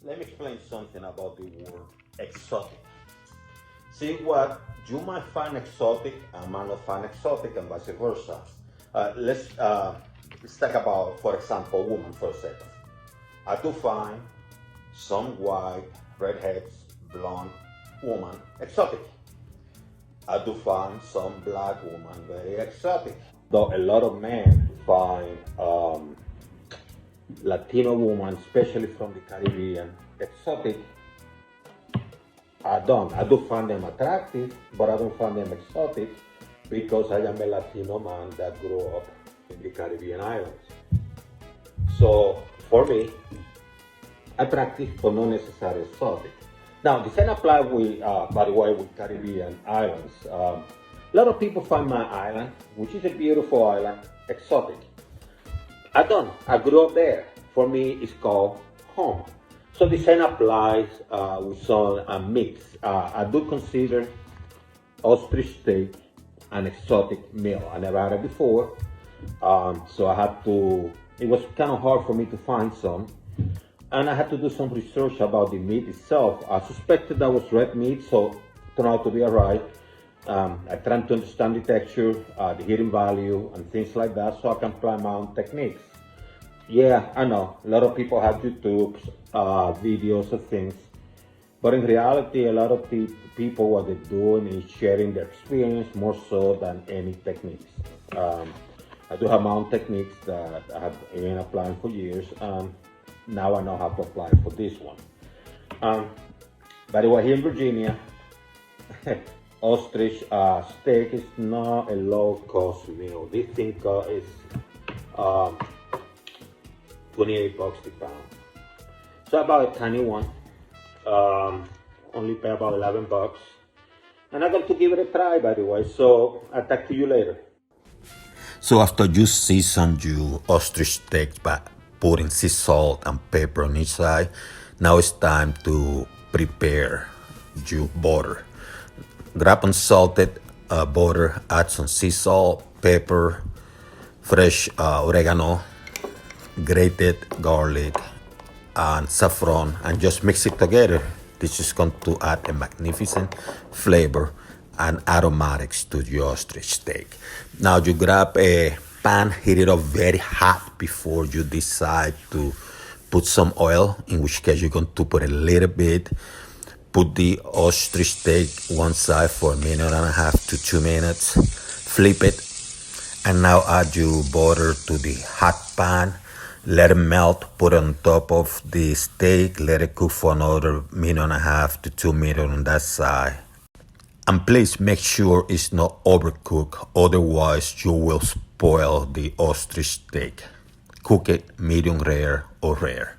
Let me explain something about the word exotic. See, what you might find exotic, I might not find exotic, and vice versa. Let's talk about, for example, women for a second. I do find some white, redheads, blonde woman exotic. I do find some black woman very exotic. Though a lot of men find Latino women, especially from the Caribbean, exotic. I don't. I do find them attractive, but I don't find them exotic because I am a Latino man that grew up in the Caribbean islands. So for me, attractive but not necessarily exotic. Now, the same applies with, by the way, with Caribbean islands. A lot of people find my island, which is a beautiful island, exotic. I don't. I grew up there. For me, it's called home. So the same applies with some mix. I do consider ostrich steak an exotic meal. I never had it before, so I had to. It was kind of hard for me to find some, and I had to do some research about the meat itself. I suspected that was red meat, so it turned out to be alright. I tried to understand the texture, the heating value, and things like that, so I can apply my own techniques. Yeah, I know, a lot of people have YouTube videos of things, but in reality, a lot of people, what they're doing is sharing their experience more so than any techniques. I do have my own techniques that I have been applying for years. Now I know how to apply for this one. By the way, here in Virginia, ostrich steak is not a low-cost meal. This thing is $28 a pound. So about a tiny one. Only pay about $11. And I'm going to give it a try, by the way. So I'll talk to you later. So after you season your ostrich steak by putting sea salt and pepper on each side, now it's time to prepare your butter. Grab unsalted butter, add some sea salt, pepper, fresh oregano, grated garlic, and saffron, and just mix it together. This is going to add a magnificent flavor and aromatics to your ostrich steak. Now you grab a pan, heat it up very hot before you decide to put some oil, in which case you're going to put a little bit. Put the ostrich steak one side for 1.5 to 2 minutes. Flip it, and now add your butter to the hot pan. Let it melt, put it on top of the steak, let it cook for another 1.5 to 2 minutes on that side. And please make sure it's not overcooked, otherwise you will spoil the ostrich steak. Cook it medium rare or rare.